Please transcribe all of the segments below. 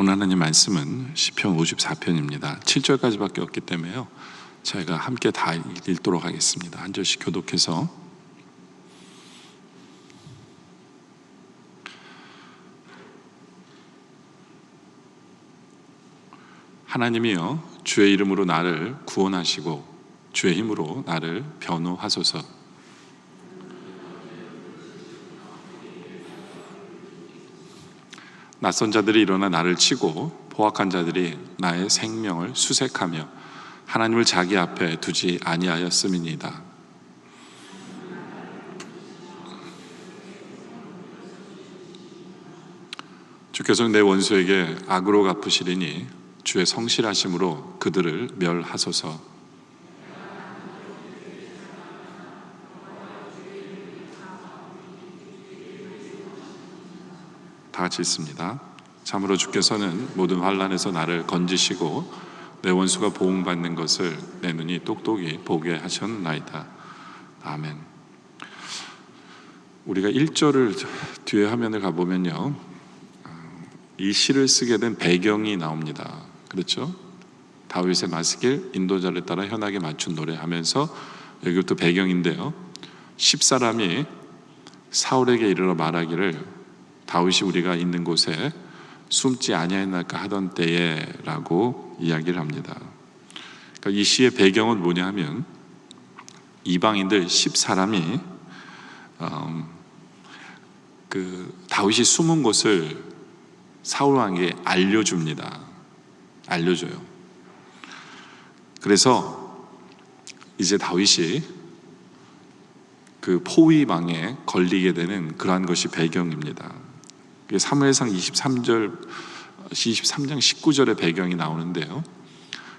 오늘 하나님 말씀은 시편 54편입니다. 7절까지밖에 없기 때문에요. 저희가 함께 다 읽도록 하겠습니다. 한 절씩 교독해서. 하나님이여, 주의 이름으로 나를 구원하시고 주의 힘으로 나를 변호하소서. 낯선 자들이 일어나 나를 치고 포악한 자들이 나의 생명을 수색하며 하나님을 자기 앞에 두지 아니하였음이니이다. 주께서는 내 원수에게 악으로 갚으시리니 주의 성실하심으로 그들을 멸하소서. 다 같이 읽습니다. 참으로 주께서는 모든 환난에서 나를 건지시고 내 원수가 보응받는 것을 내 눈이 똑똑히 보게 하셨나이다. 아멘. 우리가 1절을 뒤에 화면을 가보면요, 이 시를 쓰게 된 배경이 나옵니다. 그렇죠? 다윗의 마스길 인도자를 따라 현악에 맞춘 노래 하면서 여기부터 배경인데요, 10사람이 사울에게 이르러 말하기를 다윗이 우리가 있는 곳에 숨지 아니하였나이까 하던 때에 라고 이야기를 합니다. 그러니까 이 시의 배경은 뭐냐 하면 이방인들 10사람이 다윗이 숨은 곳을 사울 왕에게 알려줘요. 그래서 이제 다윗이 그 포위망에 걸리게 되는 그러한 것이 배경입니다. 사무엘상 23장 19절의 배경이 나오는데요,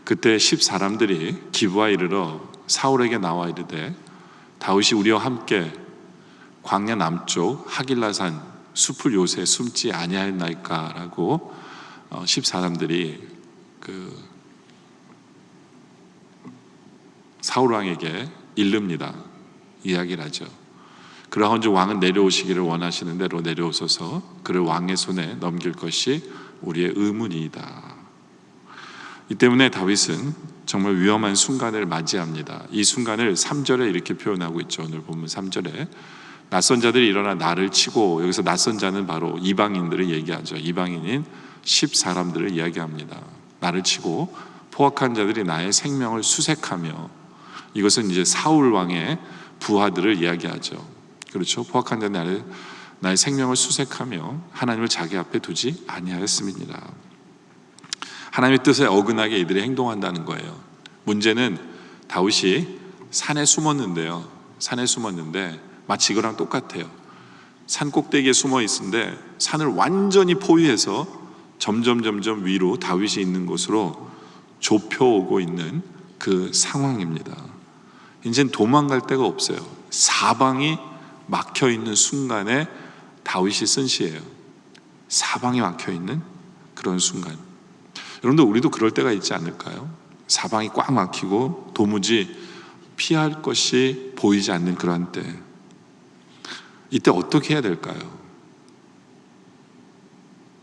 그때 10사람들이 기브아에 이르러 사울에게 나와 이르되 다윗이 우리와 함께 광야 남쪽 하길라산 숲을 요새 숨지 아니하였나이까 라고 10사람들이 사울 왕에게 이릅니다. 이야기를 하죠. 그러한즉 왕은 내려오시기를 원하시는 대로 내려오소서. 그를 왕의 손에 넘길 것이 우리의 의문이다. 이 때문에 다윗은 정말 위험한 순간을 맞이합니다. 이 순간을 3절에 이렇게 표현하고 있죠. 오늘 본문 3절에 낯선 자들이 일어나 나를 치고, 여기서 낯선 자는 바로 이방인들을 얘기하죠. 이방인인 10사람들을 이야기합니다. 나를 치고 포악한 자들이 나의 생명을 수색하며, 이것은 이제 사울 왕의 부하들을 이야기하죠. 그렇죠? 포악한 자는 나의 생명을 수색하며 하나님을 자기 앞에 두지 아니하였음이니라. 하나님의 뜻에 어긋나게 이들이 행동한다는 거예요. 문제는 다윗이 산에 숨었는데요, 산에 숨었는데 마치 이거랑 똑같아요. 산 꼭대기에 숨어 있는데 산을 완전히 포위해서 점점 위로 다윗이 있는 곳으로 좁혀오고 있는 그 상황입니다. 이젠 도망갈 데가 없어요. 사방이 막혀있는 순간에 다윗이 쓴 시예요. 사방이 막혀있는 그런 순간. 여러분들, 우리도 그럴 때가 있지 않을까요? 사방이 꽉 막히고 도무지 피할 것이 보이지 않는 그런 때, 이때 어떻게 해야 될까요?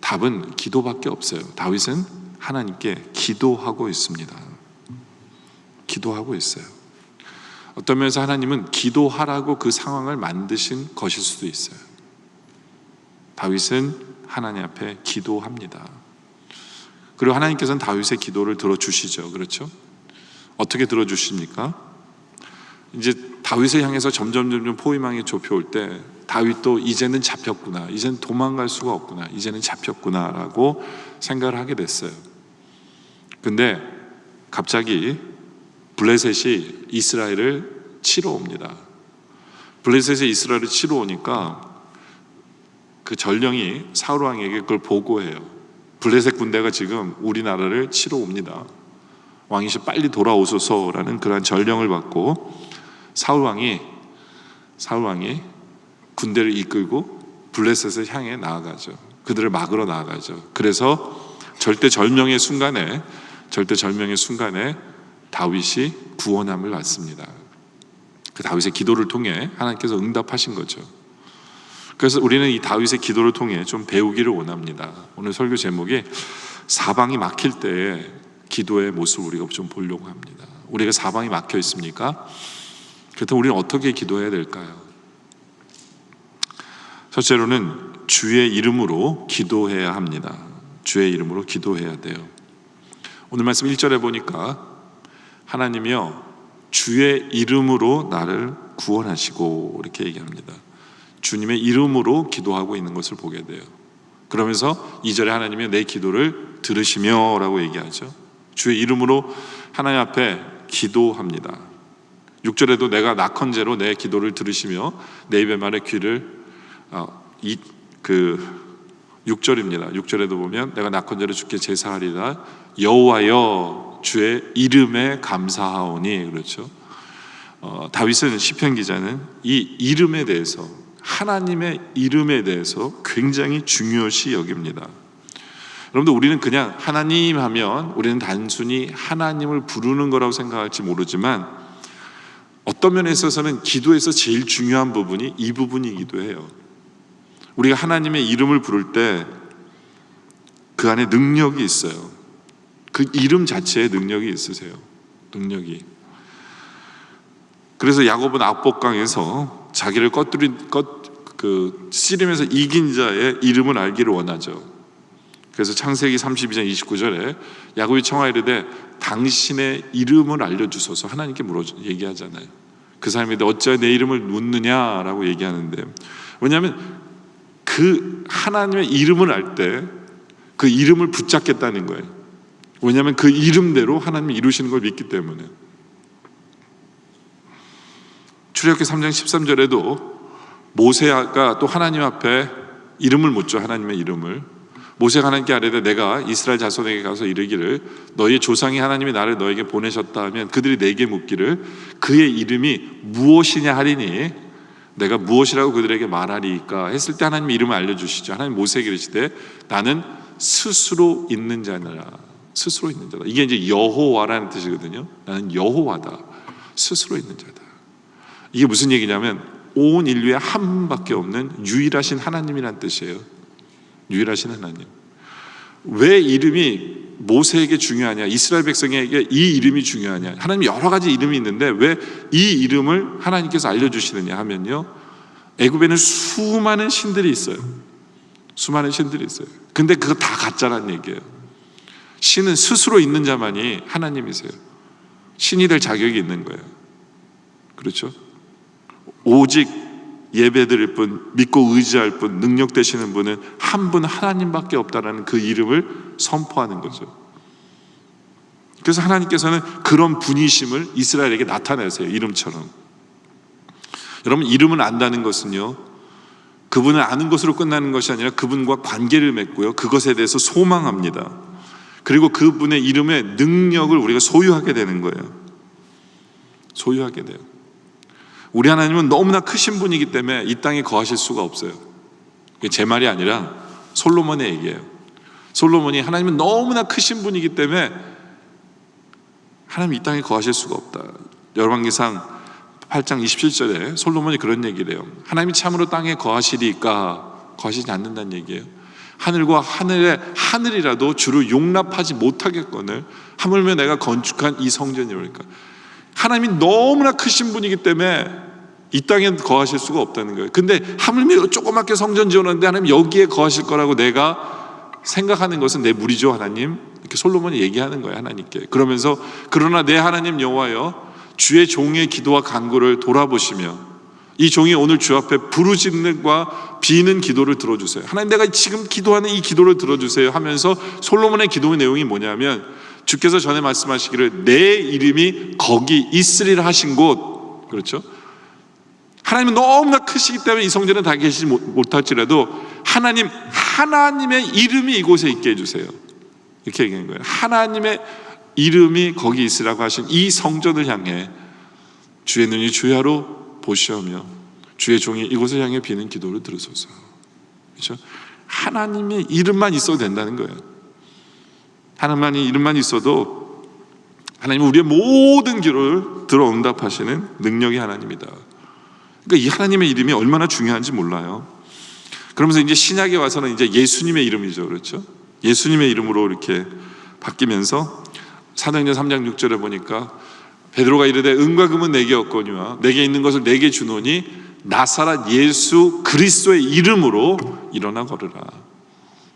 답은 기도밖에 없어요. 다윗은 하나님께 기도하고 있습니다. 기도하고 있어요. 어떤 면에서 하나님은 기도하라고 그 상황을 만드신 것일 수도 있어요. 다윗은 하나님 앞에 기도합니다. 그리고 하나님께서는 다윗의 기도를 들어주시죠. 그렇죠? 어떻게 들어주십니까? 이제 다윗을 향해서 점점 포위망이 좁혀올 때 다윗도 이제는 잡혔구나, 이제는 도망갈 수가 없구나, 이제는 잡혔구나 라고 생각을 하게 됐어요. 근데 갑자기 블레셋이 이스라엘을 치러 옵니다. 블레셋이 이스라엘을 치러 오니까 그 전령이 사울 왕에게 그걸 보고해요. 블레셋 군대가 지금 우리나라를 치러 옵니다. 왕이시 빨리 돌아오소서라는 그러한 전령을 받고 사울 왕이 군대를 이끌고 블레셋을 향해 나아가죠. 그들을 막으러 나아가죠. 그래서 절대절명의 순간에 다윗이 구원함을 받습니다. 그 다윗의 기도를 통해 하나님께서 응답하신 거죠. 그래서 우리는 이 다윗의 기도를 통해 좀 배우기를 원합니다. 오늘 설교 제목이 사방이 막힐 때의 기도의 모습을 우리가 좀 보려고 합니다. 우리가 사방이 막혀 있습니까? 그렇다면 우리는 어떻게 기도해야 될까요? 첫째로는 주의 이름으로 기도해야 합니다. 주의 이름으로 기도해야 돼요. 오늘 말씀 1절에 보니까 하나님이여 주의 이름으로 나를 구원하시고 이렇게 얘기합니다. 주님의 이름으로 기도하고 있는 것을 보게 돼요. 그러면서 2절에 하나님이 내 기도를 들으시며 라고 얘기하죠. 주의 이름으로 하나님 앞에 기도합니다. 6절에도 내가 낙헌제로 내 기도를 들으시며 내 입의 말에 귀를 6절입니다. 6절에도 보면 내가 낙헌제로 주께 제사하리라 여호와여 주의 이름에 감사하오니 그렇죠. 다윗은 시편 기자는 이 이름에 대해서 하나님의 이름에 대해서 굉장히 중요시 여깁니다. 여러분들 우리는 그냥 하나님 하면 우리는 단순히 하나님을 부르는 거라고 생각할지 모르지만 어떤 면에 있어서는 기도에서 제일 중요한 부분이 이 부분이기도 해요. 우리가 하나님의 이름을 부를 때 그 안에 능력이 있어요. 그 이름 자체에 능력이 있으세요. 능력이. 그래서 야곱은 악복강에서 자기를 씨름에서 이긴 자의 이름을 알기를 원하죠. 그래서 창세기 32장 29절에 야곱이 청하이르되 당신의 이름을 알려주소서 하나님께 얘기하잖아요. 그 사람이 어찌하여 내 이름을 묻느냐라고 얘기하는데, 왜냐하면 그 하나님의 이름을 알 때 그 이름을 붙잡겠다는 거예요. 왜냐하면 그 이름대로 하나님이 이루시는 걸 믿기 때문에. 출애굽기 3장 13절에도 모세가 또 하나님 앞에 이름을 묻죠. 하나님의 이름을. 모세가 하나님께 아뢰되 내가 이스라엘 자손에게 가서 이르기를 너희의 조상이 하나님이 나를 너에게 보내셨다 하면 그들이 내게 묻기를 그의 이름이 무엇이냐 하리니 내가 무엇이라고 그들에게 말하리까 했을 때 하나님의 이름을 알려주시죠. 하나님 모세에게 이르시되 나는 스스로 있는 자니라. 스스로 있는 자다. 이게 이제 여호와라는 뜻이거든요. 나는 여호와다. 스스로 있는 자다. 이게 무슨 얘기냐면 온 인류에 한 분밖에 없는 유일하신 하나님이란 뜻이에요. 유일하신 하나님. 왜 이름이 모세에게 중요하냐, 이스라엘 백성에게 이 이름이 중요하냐. 하나님 여러 가지 이름이 있는데 왜 이 이름을 하나님께서 알려주시느냐 하면요, 애굽에는 수많은 신들이 있어요. 수많은 신들이 있어요. 근데 그거 다 가짜란 얘기예요. 신은 스스로 있는 자만이 하나님이세요. 신이 될 자격이 있는 거예요. 그렇죠? 오직 예배드릴 분, 믿고 의지할 분, 능력 되시는 분은 한 분 하나님밖에 없다라는 그 이름을 선포하는 거죠. 그래서 하나님께서는 그런 분이심을 이스라엘에게 나타내세요. 이름처럼. 여러분, 이름을 안다는 것은요, 그분을 아는 것으로 끝나는 것이 아니라 그분과 관계를 맺고요, 그것에 대해서 소망합니다. 그리고 그분의 이름의 능력을 우리가 소유하게 되는 거예요. 소유하게 돼요. 우리 하나님은 너무나 크신 분이기 때문에 이 땅에 거하실 수가 없어요. 제 말이 아니라 솔로몬의 얘기예요. 솔로몬이 하나님은 너무나 크신 분이기 때문에 하나님 이 땅에 거하실 수가 없다. 열왕기상 8장 27절에 솔로몬이 그런 얘기를 해요. 하나님이 참으로 땅에 거하시리까 거하시지 않는다는 얘기예요. 하늘과 하늘이라도 주를 용납하지 못하겠거늘 하물며 내가 건축한 이 성전이니까. 하나님이 너무나 크신 분이기 때문에 이 땅에 거하실 수가 없다는 거예요. 근데 하물며 조그맣게 성전 지어놨는데 하나님 여기에 거하실 거라고 내가 생각하는 것은 내 무리죠, 하나님. 이렇게 솔로몬이 얘기하는 거예요, 하나님께. 그러면서 그러나 내 하나님 여호와여 주의 종의 기도와 간구를 돌아보시며 이 종이 오늘 주 앞에 부르짖는과 비는 기도를 들어주세요. 하나님, 내가 지금 기도하는 이 기도를 들어주세요 하면서 솔로몬의 기도의 내용이 뭐냐면 주께서 전에 말씀하시기를 내 이름이 거기 있으리라 하신 곳, 그렇죠? 하나님은 너무나 크시기 때문에 이 성전에 다 계시지 못할지라도 하나님의 이름이 이곳에 있게 해주세요. 이렇게 얘기한 거예요. 하나님의 이름이 거기 있으라고 하신 이 성전을 향해 주의 눈이 주야로 보시오며 주의 종이 이곳을 향해 비는 기도를 들으소서. 그렇죠? 하나님의 이름만 있어도 된다는 거예요. 하나님의 이름만 있어도 하나님은 우리의 모든 기도를 들어 응답하시는 능력이 하나님이다. 그러니까 이 하나님의 이름이 얼마나 중요한지 몰라요. 그러면서 이제 신약에 와서는 이제 예수님의 이름이죠. 그렇죠? 예수님의 이름으로 이렇게 바뀌면서 사도행전 3장 6절에 보니까 베드로가 이르되 은과 금은 내게 없거니와 내게 있는 것을 내게 주노니 나사렛 예수 그리스도의 이름으로 일어나 걸으라.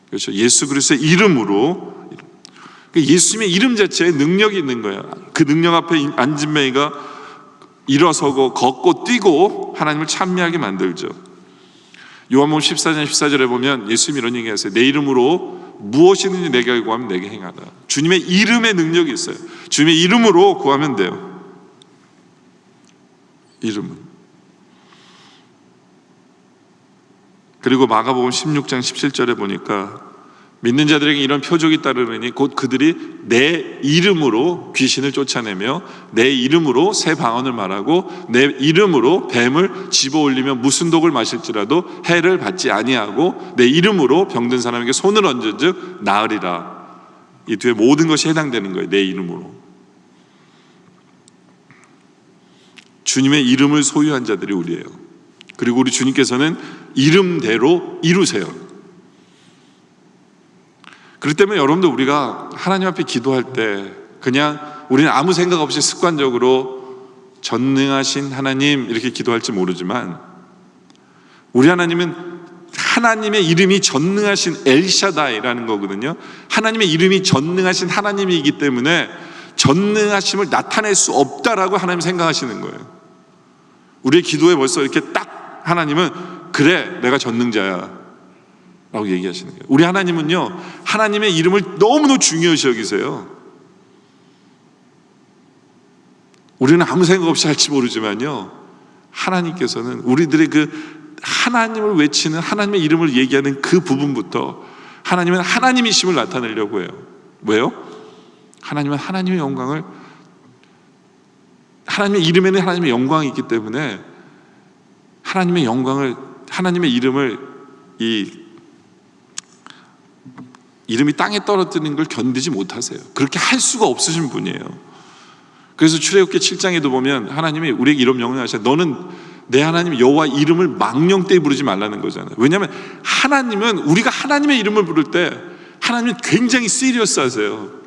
그렇죠? 예수 그리스도의 이름으로. 예수님의 이름 자체에 능력이 있는 거야. 그 능력 앞에 안진뱅이가 일어서고 걷고 뛰고 하나님을 찬미하게 만들죠. 요한복음 14장 14절에 보면 예수님이 이런 얘기하세요. 내 이름으로 무엇이든지 내게 구하면 내게 행하라. 주님의 이름의 능력이 있어요. 주님의 이름으로 구하면 돼요. 이름은. 그리고 마가복음 16장 17절에 보니까 믿는 자들에게 이런 표적이 따르느니 곧 그들이 내 이름으로 귀신을 쫓아내며 내 이름으로 새 방언을 말하고 내 이름으로 뱀을 집어올리며 무슨 독을 마실지라도 해를 받지 아니하고 내 이름으로 병든 사람에게 손을 얹은즉 나으리라. 이 뒤에 모든 것이 해당되는 거예요. 내 이름으로. 주님의 이름을 소유한 자들이 우리예요. 그리고 우리 주님께서는 이름대로 이루세요. 그렇기 때문에 여러분들 우리가 하나님 앞에 기도할 때 그냥 우리는 아무 생각 없이 습관적으로 전능하신 하나님 이렇게 기도할지 모르지만 우리 하나님은 하나님의 이름이 전능하신 엘샤다이라는 거거든요. 하나님의 이름이 전능하신 하나님이기 때문에 전능하심을 나타낼 수 없다라고 하나님 생각하시는 거예요. 우리의 기도에 벌써 이렇게 딱 하나님은 그래 내가 전능자야 라고 얘기하시는 거예요. 우리 하나님은요 하나님의 이름을 너무나 중요시 여기세요. 우리는 아무 생각 없이 할지 모르지만요 하나님께서는 우리들의 그 하나님을 외치는 하나님의 이름을 얘기하는 그 부분부터 하나님은 하나님이심을 나타내려고 해요. 왜요? 하나님은 하나님의 영광을 하나님의 이름에는 하나님의 영광이 있기 때문에 하나님의 영광을 하나님의 이름을 이름이 땅에 떨어뜨리는 걸 견디지 못하세요. 그렇게 할 수가 없으신 분이에요. 그래서 출애굽기 7장에도 보면 하나님이 우리에게 이런 명령하셔요. 너는 내 하나님 여호와 이름을 망령되이 부르지 말라는 거잖아요. 왜냐하면 하나님은 우리가 하나님의 이름을 부를 때 하나님은 굉장히 시리어스하세요.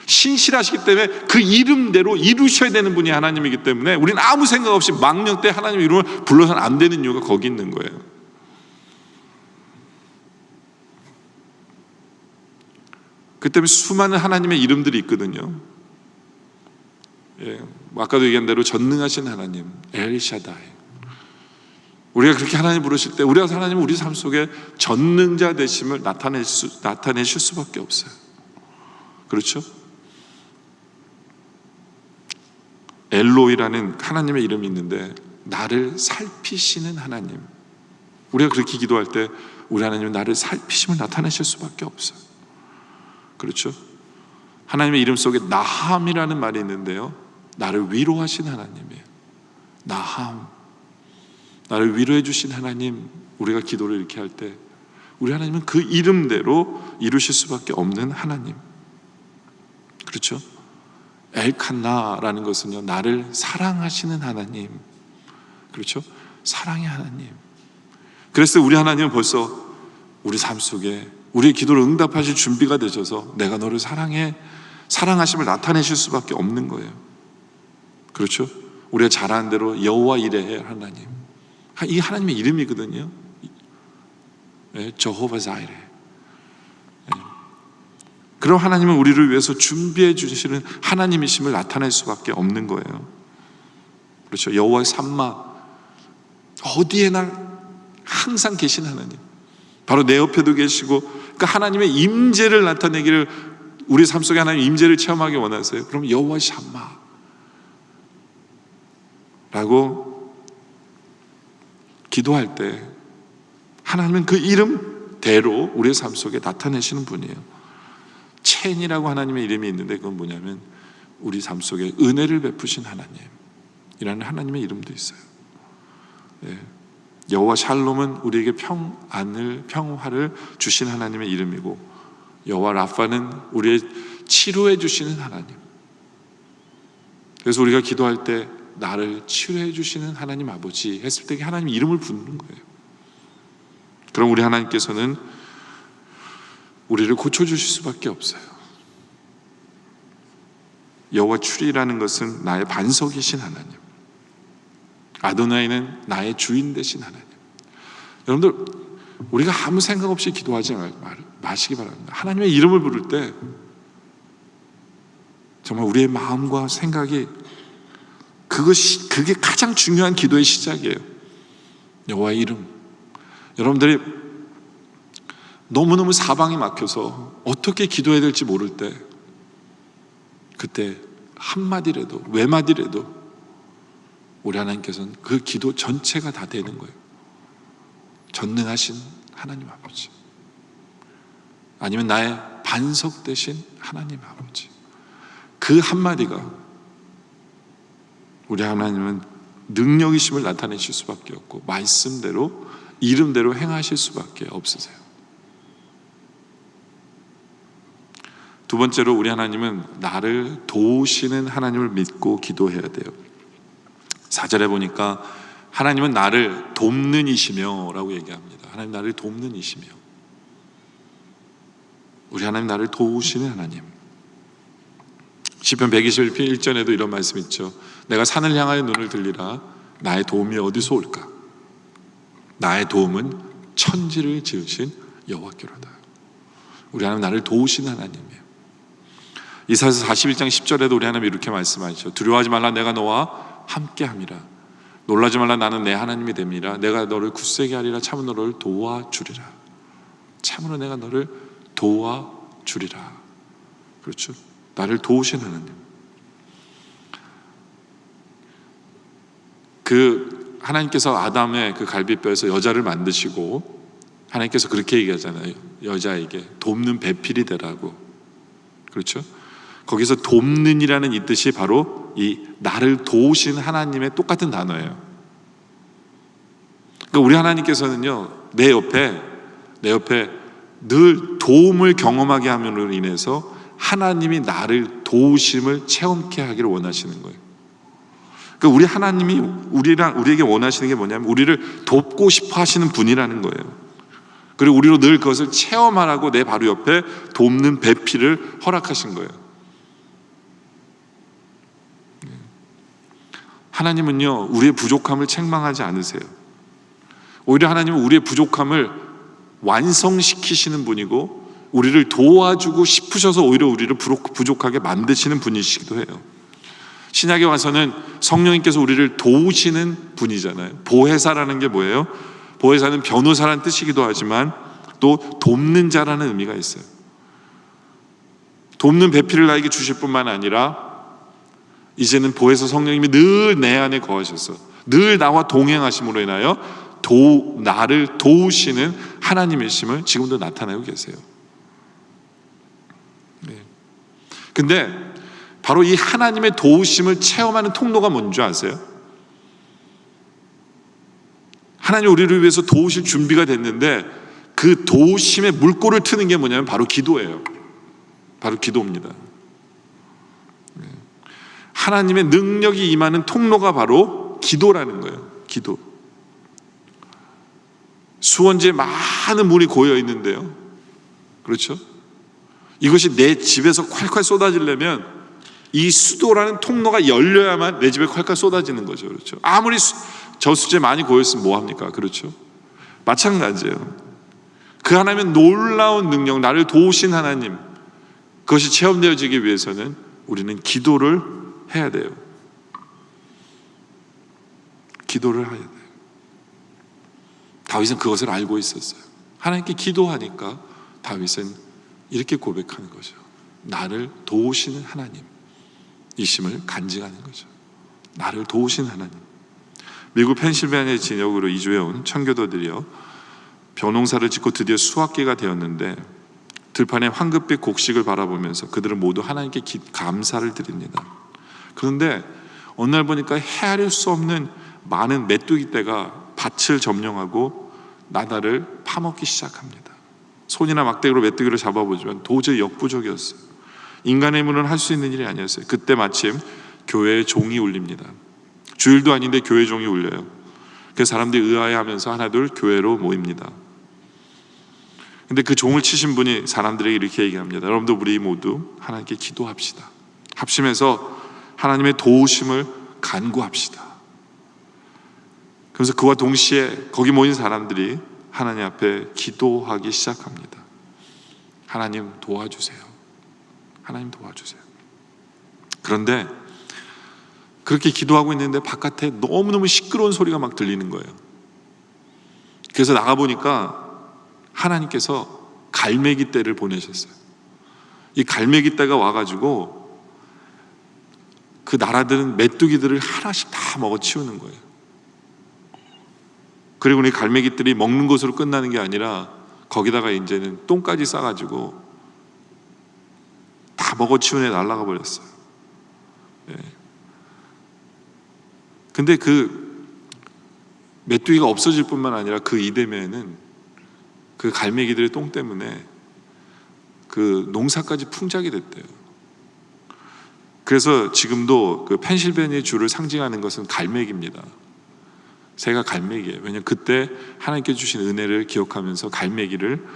신실하시기 때문에 그 이름대로 이루셔야 되는 분이 하나님이기 때문에 우리는 아무 생각 없이 망령되이 하나님의 이름을 불러서는 안 되는 이유가 거기 있는 거예요. 그 때문에 수많은 하나님의 이름들이 있거든요. 아까도 얘기한 대로 전능하신 하나님 엘샤다이. 우리가 그렇게 하나님 부르실 때 우리가 하나님은 우리 삶 속에 전능자 되심을 나타내실 수밖에 없어요. 그렇죠? 엘로이라는 하나님의 이름이 있는데 나를 살피시는 하나님. 우리가 그렇게 기도할 때 우리 하나님은 나를 살피심을 나타내실 수밖에 없어요. 그렇죠? 하나님의 이름 속에 나함이라는 말이 있는데요 나를 위로하신 하나님이에요. 나함, 나를 위로해 주신 하나님. 우리가 기도를 이렇게 할 때 우리 하나님은 그 이름대로 이루실 수밖에 없는 하나님. 그렇죠? 엘칸나라는 것은요 나를 사랑하시는 하나님. 그렇죠? 사랑의 하나님. 그래서 우리 하나님은 벌써 우리 삶 속에 우리의 기도를 응답하실 준비가 되셔서 내가 너를 사랑해 사랑하심을 나타내실 수밖에 없는 거예요. 그렇죠? 우리가 잘하는 대로 여호와 이레 하나님. 이 하나님의 이름이거든요. 저호바 자이레. 그럼 하나님은 우리를 위해서 준비해 주시는 하나님이심을 나타낼 수밖에 없는 거예요. 그렇죠? 여호와의 삼마, 어디에나 항상 계신 하나님, 바로 내 옆에도 계시고, 그러니까 하나님의 임재를 나타내기를, 우리 삶 속에 하나님의 임재를 체험하기 원하세요. 그럼 여호와의 삼마 라고 기도할 때 하나님은 그 이름대로 우리의 삶 속에 나타내시는 분이에요. 첸이라고 하나님의 이름이 있는데 그건 뭐냐면 우리 삶 속에 은혜를 베푸신 하나님이라는 하나님의 이름도 있어요. 여호와 샬롬은 우리에게 평화를 주신 하나님의 이름이고, 여호와 라파는 우리의 치료해 주시는 하나님. 그래서 우리가 기도할 때 나를 치료해 주시는 하나님 아버지 했을 때 하나님 이름을 부르는 거예요. 그럼 우리 하나님께서는 우리를 고쳐주실 수밖에 없어요. 여호와 출이라는 것은 나의 반석이신 하나님, 아도나이는 나의 주인 되신 하나님. 여러분들, 우리가 아무 생각 없이 기도하지 마시기 바랍니다. 하나님의 이름을 부를 때 정말 우리의 마음과 생각이 그게 가장 중요한 기도의 시작이에요. 여호와의 이름. 여러분들이 너무너무 사방이 막혀서 어떻게 기도해야 될지 모를 때, 그때 한마디라도 외마디라도 우리 하나님께서는 그 기도 전체가 다 되는 거예요. 전능하신 하나님 아버지, 아니면 나의 반석 되신 하나님 아버지, 그 한마디가 우리 하나님은 능력이심을 나타내실 수밖에 없고 말씀대로 이름대로 행하실 수밖에 없으세요. 두 번째로 우리 하나님은 나를 도우시는 하나님을 믿고 기도해야 돼요. 4절에 보니까 하나님은 나를 돕는 이시며 라고 얘기합니다. 하나님 나를 돕는 이시며. 우리 하나님 나를 도우시는 하나님. 시편 121편 1절에도 이런 말씀 있죠. 내가 산을 향하여 눈을 들리라. 나의 도움이 어디서 올까? 나의 도움은 천지를 지으신 여호와께로다. 우리 하나님 나를 도우시는 하나님이에요. 이사야서 41장 10절에도 우리 하나님 이렇게 말씀하시죠. 두려워하지 말라, 내가 너와 함께함이라. 놀라지 말라, 나는 내 하나님이 됨이라. 내가 너를 굳세게 하리라. 참으로 너를 도와주리라. 참으로 내가 너를 도와주리라. 그렇죠? 나를 도우신 하나님. 그 하나님께서 아담의 그 갈비뼈에서 여자를 만드시고 하나님께서 그렇게 얘기하잖아요. 여자에게 돕는 배필이 되라고. 그렇죠? 거기서 돕는이라는 이 뜻이 바로 이 나를 도우신 하나님의 똑같은 단어예요. 그러니까 우리 하나님께서는요, 내 옆에 늘 도움을 경험하게 함으로 인해서 하나님이 나를 도우심을 체험케 하기를 원하시는 거예요. 그러니까 우리 하나님이 우리에게 원하시는 게 뭐냐면 우리를 돕고 싶어 하시는 분이라는 거예요. 그리고 우리로 늘 그것을 체험하라고 내 바로 옆에 돕는 배필을 허락하신 거예요. 하나님은요, 우리의 부족함을 책망하지 않으세요. 오히려 하나님은 우리의 부족함을 완성시키시는 분이고 우리를 도와주고 싶으셔서 오히려 우리를 부족하게 만드시는 분이시기도 해요. 신약에 와서는 성령님께서 우리를 도우시는 분이잖아요. 보혜사라는 게 뭐예요? 보혜사는 변호사라는 뜻이기도 하지만 또 돕는 자라는 의미가 있어요. 돕는 배필을 나에게 주실 뿐만 아니라 이제는 보혜사 성령님이 늘 내 안에 거하셔서 늘 나와 동행하심으로 인하여 나를 도우시는 하나님이심을 지금도 나타내고 계세요. 근데 바로 이 하나님의 도우심을 체험하는 통로가 뭔지 아세요? 하나님 우리를 위해서 도우실 준비가 됐는데 그 도우심의 물꼬를 트는 게 뭐냐면 바로 기도예요. 바로 기도입니다. 하나님의 능력이 임하는 통로가 바로 기도라는 거예요. 기도. 수원지에 많은 물이 고여 있는데요. 그렇죠? 이것이 내 집에서 콸콸 쏟아지려면 이 수도라는 통로가 열려야만 내 집에 콸콸 쏟아지는 거죠. 그렇죠? 아무리 저수지에 많이 고였으면 뭐합니까? 그렇죠? 마찬가지예요. 그 하나님의 놀라운 능력, 나를 도우신 하나님, 그것이 체험되어지기 위해서는 우리는 기도를 해야 돼요. 기도를 해야 돼요. 다윗은 그것을 알고 있었어요. 하나님께 기도하니까 다윗은 이렇게 고백하는 거죠. 나를 도우시는 하나님이심을 간증하는 거죠. 나를 도우시는 하나님. 미국 펜실베니아 진역으로 이주해 온 청교도들이요, 벼농사를 짓고 드디어 수확기가 되었는데 들판에 황급빛 곡식을 바라보면서 그들은 모두 하나님께 감사를 드립니다. 그런데 어느 날 보니까 헤아릴 수 없는 많은 메뚜기 떼가 밭을 점령하고 나다를 파먹기 시작합니다. 손이나 막대기로 메뚜기를 잡아보지만 도저히 역부족이었어요. 인간의 힘으로는 할 수 있는 일이 아니었어요. 그때 마침 교회의 종이 울립니다. 주일도 아닌데 교회 종이 울려요. 그래서 사람들이 의아해하면서 하나둘 교회로 모입니다. 근데 그 종을 치신 분이 사람들에게 이렇게 얘기합니다. 여러분들, 우리 모두 하나님께 기도합시다. 합심해서 하나님의 도우심을 간구합시다. 그래서 그와 동시에 거기 모인 사람들이 하나님 앞에 기도하기 시작합니다. 하나님 도와주세요. 하나님 도와주세요. 그런데 그렇게 기도하고 있는데 바깥에 너무너무 시끄러운 소리가 막 들리는 거예요. 그래서 나가보니까 하나님께서 갈매기 떼를 보내셨어요. 이 갈매기 떼가 와가지고 그 나라들은 메뚜기들을 하나씩 다 먹어치우는 거예요. 그리고 이 갈매기들이 먹는 것으로 끝나는 게 아니라 거기다가 이제는 똥까지 싸가지고 다 먹어치우네 날아가 버렸어요. 예. 근데 그 메뚜기가 없어질 뿐만 아니라 그 이듬해에는 그 갈매기들의 똥 때문에 그 농사까지 풍작이 됐대요. 그래서 지금도 그 펜실베니아 주를 상징하는 것은 갈매기입니다. 새가 갈매기예요. 왜냐하면 그때 하나님께 주신 은혜를 기억하면서 갈매기를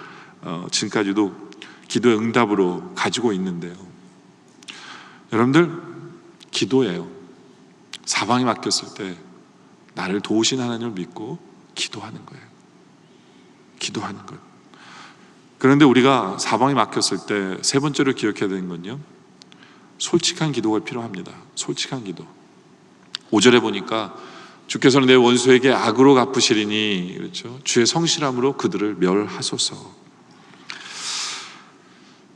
지금까지도 기도의 응답으로 가지고 있는데요. 여러분들, 기도예요. 사방이 막혔을 때 나를 도우신 하나님을 믿고 기도하는 거예요. 기도하는 것. 그런데 우리가 사방이 막혔을 때 세 번째로 기억해야 되는 건요, 솔직한 기도가 필요합니다. 솔직한 기도. 5절에 보니까 주께서는 내 원수에게 악으로 갚으시리니, 그렇죠? 주의 성실함으로 그들을 멸하소서.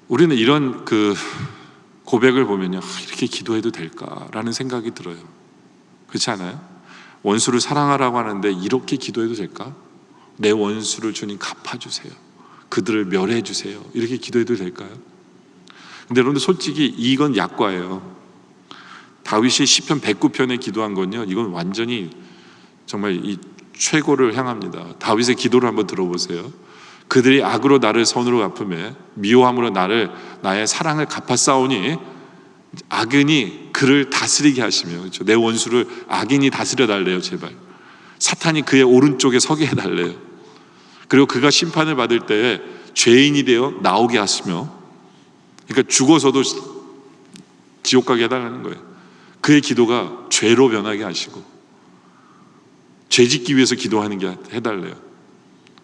우리는 이런 그 고백을 보면요, 이렇게 기도해도 될까라는 생각이 들어요. 그렇지 않아요? 원수를 사랑하라고 하는데 이렇게 기도해도 될까? 내 원수를 주님 갚아주세요. 그들을 멸해주세요. 이렇게 기도해도 될까요? 근데 여러분들, 솔직히 이건 약과예요. 다윗이 시편 109편에 기도한 건요, 이건 완전히 정말 이 최고를 향합니다. 다윗의 기도를 한번 들어보세요. 그들이 악으로 나를 선으로 갚으며 미워함으로 나의 사랑을 갚아싸우니 악인이 그를 다스리게 하시며, 그렇죠? 내 원수를 악인이 다스려 달래요. 제발 사탄이 그의 오른쪽에 서게 해달래요. 그리고 그가 심판을 받을 때에 죄인이 되어 나오게 하시며, 그러니까 죽어서도 지옥 가게 해달라는 거예요. 그의 기도가 죄로 변하게 하시고, 죄 짓기 위해서 기도하는 게 해달래요.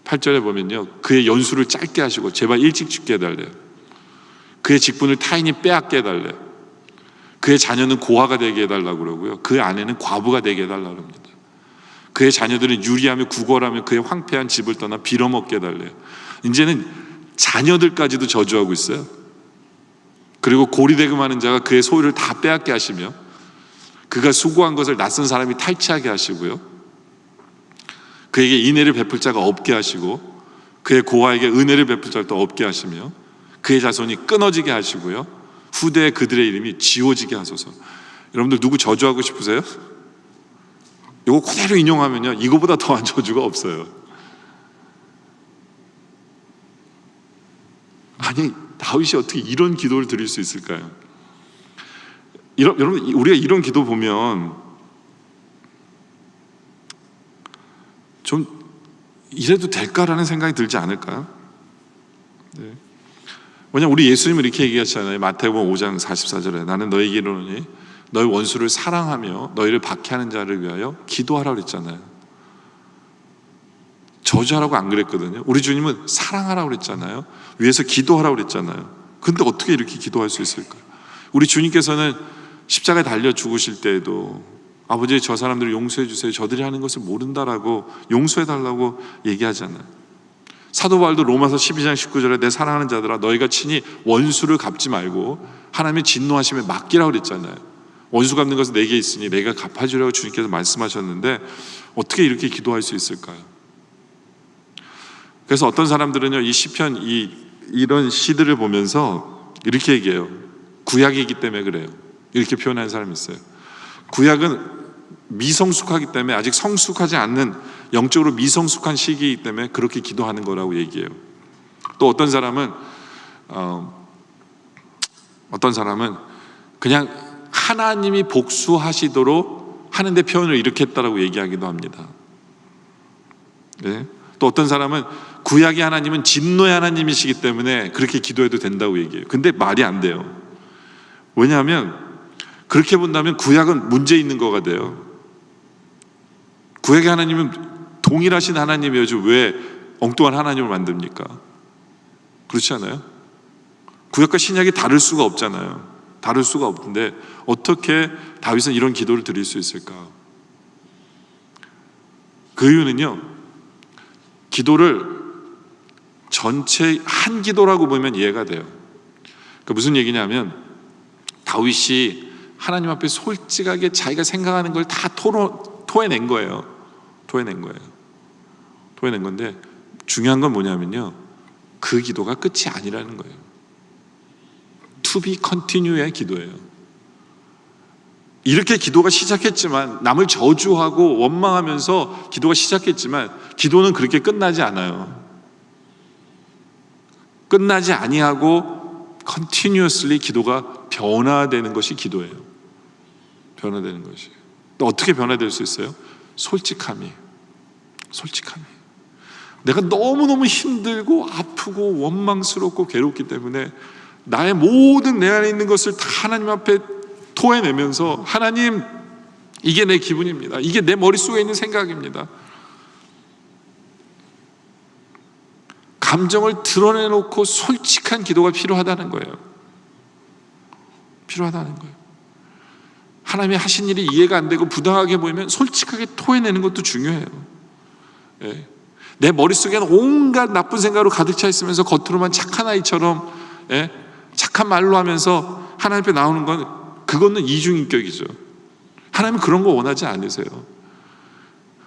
8절에 보면요, 그의 연수를 짧게 하시고 제발 일찍 죽게 해달래요. 그의 직분을 타인이 빼앗게 해달래요. 그의 자녀는 고아가 되게 해달라고 그러고요, 그의 아내는 과부가 되게 해달라고 합니다. 그의 자녀들은 유리하며 구걸하며 그의 황폐한 집을 떠나 빌어먹게 해달래요. 이제는 자녀들까지도 저주하고 있어요. 그리고 고리대금하는 자가 그의 소유를 다 빼앗게 하시며, 그가 수고한 것을 낯선 사람이 탈취하게 하시고요, 그에게 인애를 베풀 자가 없게 하시고, 그의 고아에게 은혜를 베풀 자가 또 없게 하시며, 그의 자손이 끊어지게 하시고요, 후대에 그들의 이름이 지워지게 하소서. 여러분들, 누구 저주하고 싶으세요? 이거 그대로 인용하면요, 이거보다 더한 저주가 없어요. 아니, 다윗이 어떻게 이런 기도를 드릴 수 있을까요? 여러분, 우리가 이런 기도 보면 좀 이래도 될까라는 생각이 들지 않을까요? 네. 왜냐하면 우리 예수님은 이렇게 얘기하시잖아요. 마태복음 5장 44절에 나는 너에게 이르노니 너희 원수를 사랑하며 너희를 박해하는 자를 위하여 기도하라고 그랬잖아요. 저주하라고 안 그랬거든요. 우리 주님은 사랑하라고 그랬잖아요. 위에서 기도하라고 그랬잖아요. 근데 어떻게 이렇게 기도할 수 있을까요? 우리 주님께서는 십자가에 달려 죽으실 때에도 아버지, 저 사람들을 용서해 주세요, 저들이 하는 것을 모른다라고 용서해 달라고 얘기하잖아요. 사도 바울도 로마서 12장 19절에 내 사랑하는 자들아 너희가 친히 원수를 갚지 말고 하나님의 진노하심에 맡기라고 그랬잖아요. 원수 갚는 것은 내게 있으니 내가 갚아주라고 주님께서 말씀하셨는데 어떻게 이렇게 기도할 수 있을까요? 그래서 어떤 사람들은요, 이 시편 이런 시들을 보면서 이렇게 얘기해요. 구약이기 때문에 그래요. 이렇게 표현하는 사람이 있어요. 구약은 미성숙하기 때문에, 아직 성숙하지 않는, 영적으로 미성숙한 시기이기 때문에 그렇게 기도하는 거라고 얘기해요. 또 어떤 사람은 그냥 하나님이 복수하시도록 하는데 표현을 이렇게 했다라고 얘기하기도 합니다. 네? 또 어떤 사람은 구약의 하나님은 진노의 하나님이시기 때문에 그렇게 기도해도 된다고 얘기해요. 근데 말이 안 돼요. 왜냐하면 그렇게 본다면 구약은 문제 있는 거가 돼요. 구약의 하나님은 동일하신 하나님이어야지 왜 엉뚱한 하나님을 만듭니까? 그렇지 않아요? 구약과 신약이 다를 수가 없잖아요. 다를 수가 없는데 어떻게 다윗은 이런 기도를 드릴 수 있을까? 그 이유는요, 기도를 전체 한 기도라고 보면 이해가 돼요. 그러니까 무슨 얘기냐면 다윗이 하나님 앞에 솔직하게 자기가 생각하는 걸 다 토해낸 거예요. 토해낸 건데 중요한 건 뭐냐면요, 그 기도가 끝이 아니라는 거예요. To be continue의 기도예요. 이렇게 기도가 시작했지만, 남을 저주하고 원망하면서 기도가 시작했지만 기도는 그렇게 끝나지 않아요. 끝나지 아니하고 continuously 기도가 변화되는 것이 기도예요. 변화되는 것이. 또 어떻게 변화될 수 있어요? 솔직함이. 내가 너무너무 힘들고 아프고 원망스럽고 괴롭기 때문에 나의 모든 내 안에 있는 것을 다 하나님 앞에 토해내면서, 하나님, 이게 내 기분입니다. 이게 내 머릿속에 있는 생각입니다. 감정을 드러내놓고 솔직한 기도가 필요하다는 거예요. 하나님이 하신 일이 이해가 안 되고 부당하게 보이면 솔직하게 토해내는 것도 중요해요. 내 머릿속에는 온갖 나쁜 생각으로 가득 차 있으면서 겉으로만 착한 아이처럼 착한 말로 하면서 하나님 앞에 나오는 건, 그거는 이중인격이죠. 하나님은 그런 거 원하지 않으세요.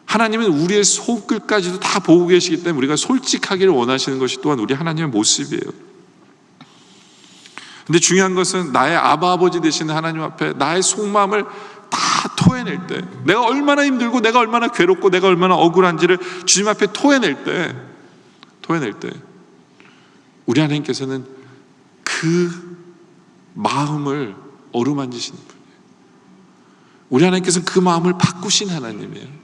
하나님은 우리의 속끝까지도 다 보고 계시기 때문에 우리가 솔직하기를 원하시는 것이 또한 우리 하나님의 모습이에요. 근데 중요한 것은 나의 아버지 되시는 하나님 앞에 나의 속마음을 다 토해낼 때, 내가 얼마나 힘들고 내가 얼마나 괴롭고 내가 얼마나 억울한지를 주님 앞에 토해낼 때 우리 하나님께서는 그 마음을 어루만지시는 분이에요. 우리 하나님께서는 그 마음을 바꾸신 하나님이에요.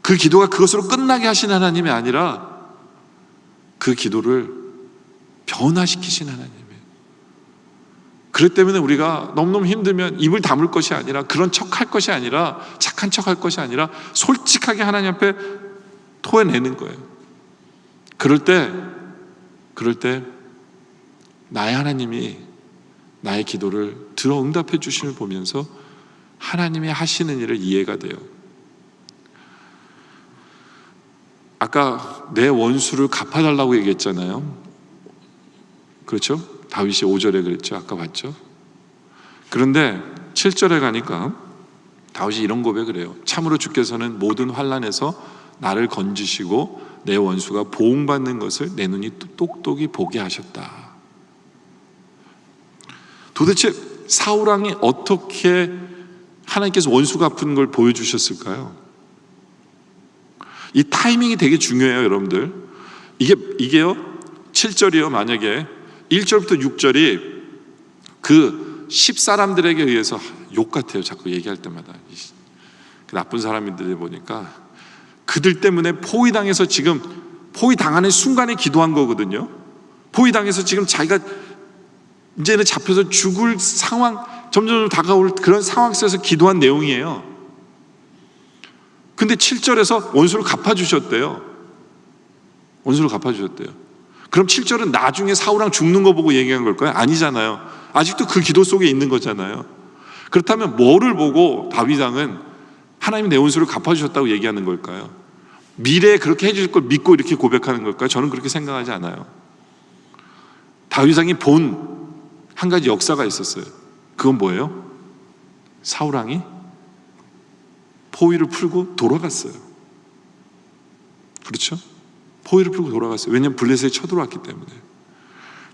그 기도가 그것으로 끝나게 하신 하나님이 아니라 그 기도를 변화시키신 하나님이에요. 그렇기 때문에 우리가 너무너무 힘들면 입을 다물 것이 아니라, 그런 척할 것이 아니라, 착한 척할 것이 아니라 솔직하게 하나님 앞에 토해내는 거예요. 그럴 때 나의 하나님이 나의 기도를 들어 응답해 주심을 보면서 하나님이 하시는 일을 이해가 돼요. 아까 내 원수를 갚아달라고 얘기했잖아요. 그렇죠? 다윗이 5절에 그랬죠. 아까 봤죠? 그런데 7절에 가니까 다윗이 이런 고백을 해요. 참으로 주께서는 모든 환난에서 나를 건지시고 내 원수가 보응받는 것을 내 눈이 똑똑히 보게 하셨다. 도대체 사울왕이 어떻게 하나님께서 원수 갚은 걸 보여주셨을까요? 이 타이밍이 되게 중요해요, 여러분들. 이게요, 7절이요, 만약에 1절부터 6절이 그 10사람들에게 의해서, 욕 같아요, 자꾸 얘기할 때마다. 그 나쁜 사람들이 보니까 그들 때문에 포위당해서 지금 포위당하는 순간에 기도한 거거든요. 포위당해서 지금 자기가 이제는 잡혀서 죽을 상황, 점점 다가올 그런 상황 속에서 기도한 내용이에요. 근데 7절에서 원수를 갚아주셨대요. 그럼 7절은 나중에 사울왕 죽는 거 보고 얘기한 걸까요? 아니잖아요. 아직도 그 기도 속에 있는 거잖아요. 그렇다면 뭐를 보고 다윗 왕은 하나님이 내 원수를 갚아주셨다고 얘기하는 걸까요? 미래에 그렇게 해줄 걸 믿고 이렇게 고백하는 걸까요? 저는 그렇게 생각하지 않아요. 다윗 왕이 본 한 가지 역사가 있었어요. 그건 뭐예요? 사울 왕이 포위를 풀고 돌아갔어요. 그렇죠? 포위를 풀고 돌아갔어요. 왜냐하면 블레셋에 쳐들어왔기 때문에.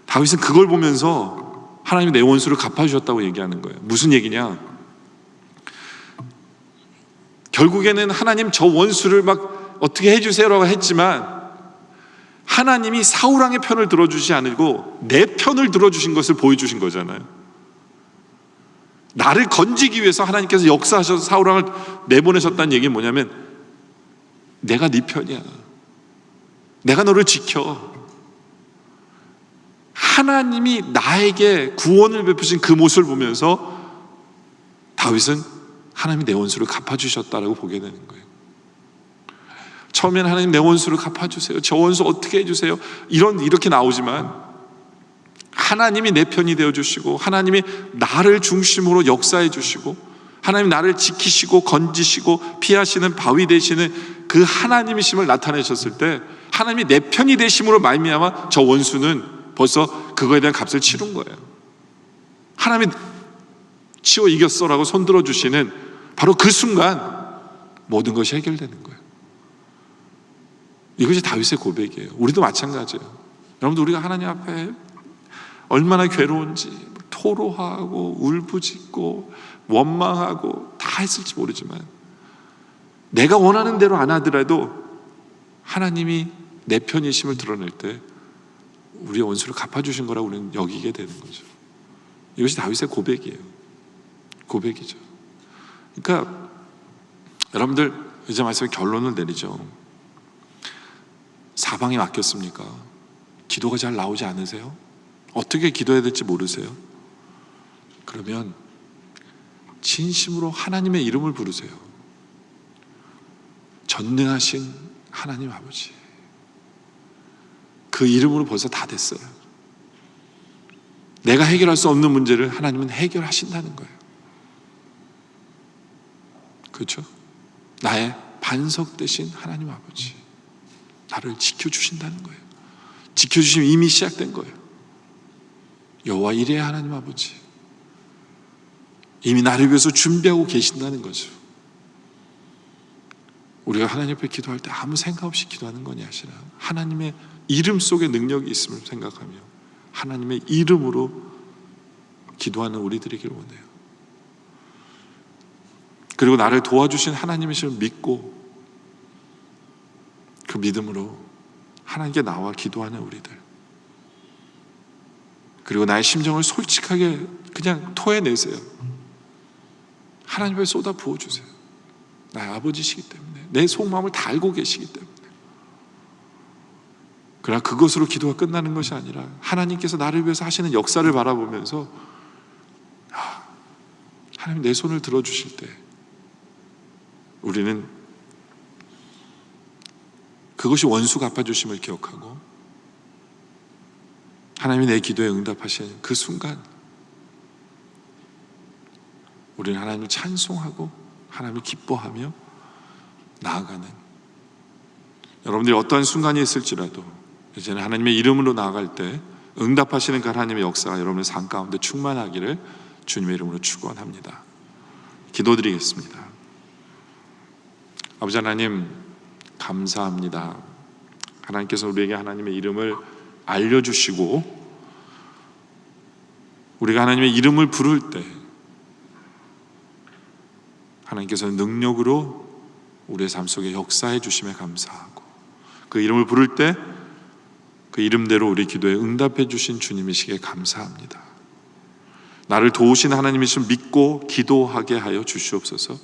다윗은 그걸 보면서 하나님이 내 원수를 갚아주셨다고 얘기하는 거예요. 무슨 얘기냐? 결국에는 하나님 저 원수를 막 어떻게 해주세요라고 했지만 하나님이 사울왕의 편을 들어주지 않고 내 편을 들어주신 것을 보여주신 거잖아요. 나를 건지기 위해서 하나님께서 역사하셔서 사울왕을 내보내셨다는 얘기는 뭐냐면 내가 네 편이야. 내가 너를 지켜. 하나님이 나에게 구원을 베푸신 그 모습을 보면서 다윗은 하나님이 내 원수를 갚아주셨다라고 보게 되는 거예요. 처음에는 하나님 내 원수를 갚아주세요, 저 원수 어떻게 해주세요, 이렇게 나오지만 하나님이 내 편이 되어주시고, 하나님이 나를 중심으로 역사해 주시고, 하나님 나를 지키시고 건지시고 피하시는 바위 되시는 그 하나님이심을 나타내셨을 때, 하나님이 내 편이 되심으로 말미암아 저 원수는 벌써 그거에 대한 값을 치른 거예요. 하나님이 치워 이겼어라고 손들어 주시는 바로 그 순간 모든 것이 해결되는 거예요. 이것이 다윗의 고백이에요. 우리도 마찬가지예요. 여러분들, 우리가 하나님 앞에 얼마나 괴로운지 토로하고 울부짖고 원망하고 다 했을지 모르지만, 내가 원하는 대로 안 하더라도 하나님이 내 편이심을 드러낼 때 우리의 원수를 갚아주신 거라고 우리는 여기게 되는 거죠. 이것이 다윗의 고백이에요. 고백이죠. 그러니까 여러분들, 이제 말씀에 결론을 내리죠. 사방에 맡겼습니까? 기도가 잘 나오지 않으세요? 어떻게 기도해야 될지 모르세요? 그러면 진심으로 하나님의 이름을 부르세요. 전능하신 하나님 아버지, 그 이름으로 벌써 다 됐어요. 내가 해결할 수 없는 문제를 하나님은 해결하신다는 거예요. 그렇죠? 나의 반석 되신 하나님 아버지, 나를 지켜주신다는 거예요. 지켜주시면 이미 시작된 거예요. 여호와 이레의 하나님 아버지, 이미 나를 위해서 준비하고 계신다는 거죠. 우리가 하나님 앞에 기도할 때 아무 생각 없이 기도하는 거냐 하시나, 하나님의 이름 속에 능력이 있음을 생각하며 하나님의 이름으로 기도하는 우리들이길 원해요. 그리고 나를 도와주신 하나님이심을 믿고 그 믿음으로 하나님께 나와 기도하는 우리들, 그리고 나의 심정을 솔직하게 그냥 토해내세요. 하나님 앞에 쏟아 부어주세요. 나의 아버지시기 때문에, 내 속마음을 다 알고 계시기 때문에. 그러나 그것으로 기도가 끝나는 것이 아니라 하나님께서 나를 위해서 하시는 역사를 바라보면서 하나님 내 손을 들어주실 때 우리는 그것이 원수 갚아주심을 기억하고, 하나님이 내 기도에 응답하시는 그 순간 우리는 하나님을 찬송하고 하나님을 기뻐하며 나아가는, 여러분들이 어떠한 순간이 있을지라도 이제는 하나님의 이름으로 나아갈 때 응답하시는 그 하나님의 역사가 여러분의 삶 가운데 충만하기를 주님의 이름으로 축원합니다. 기도드리겠습니다. 아버지 하나님, 감사합니다. 하나님께서 우리에게 하나님의 이름을 알려주시고, 우리가 하나님의 이름을 부를 때 하나님께서는 능력으로 우리의 삶 속에 역사해 주심에 감사하고, 그 이름을 부를 때 그 이름대로 우리 기도에 응답해 주신 주님이시기에 감사합니다. 나를 도우신 하나님이신 믿고 기도하게 하여 주시옵소서.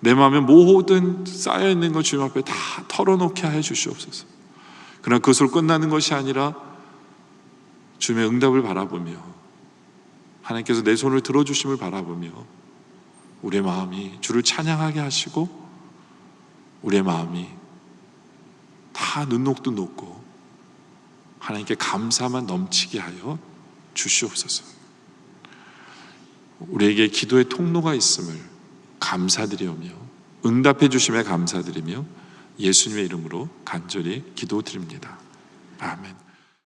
내 마음에 모든 쌓여있는 것 주님 앞에 다 털어놓게 하여 주시옵소서. 그러나 그것으로 끝나는 것이 아니라 주님의 응답을 바라보며, 하나님께서 내 손을 들어주심을 바라보며 우리의 마음이 주를 찬양하게 하시고, 우리의 마음이 다 눈녹도 녹고 하나님께 감사만 넘치게 하여 주시옵소서. 우리에게 기도의 통로가 있음을 감사드리며 응답해 주심에 감사드리며 예수님의 이름으로 간절히 기도드립니다. 아멘.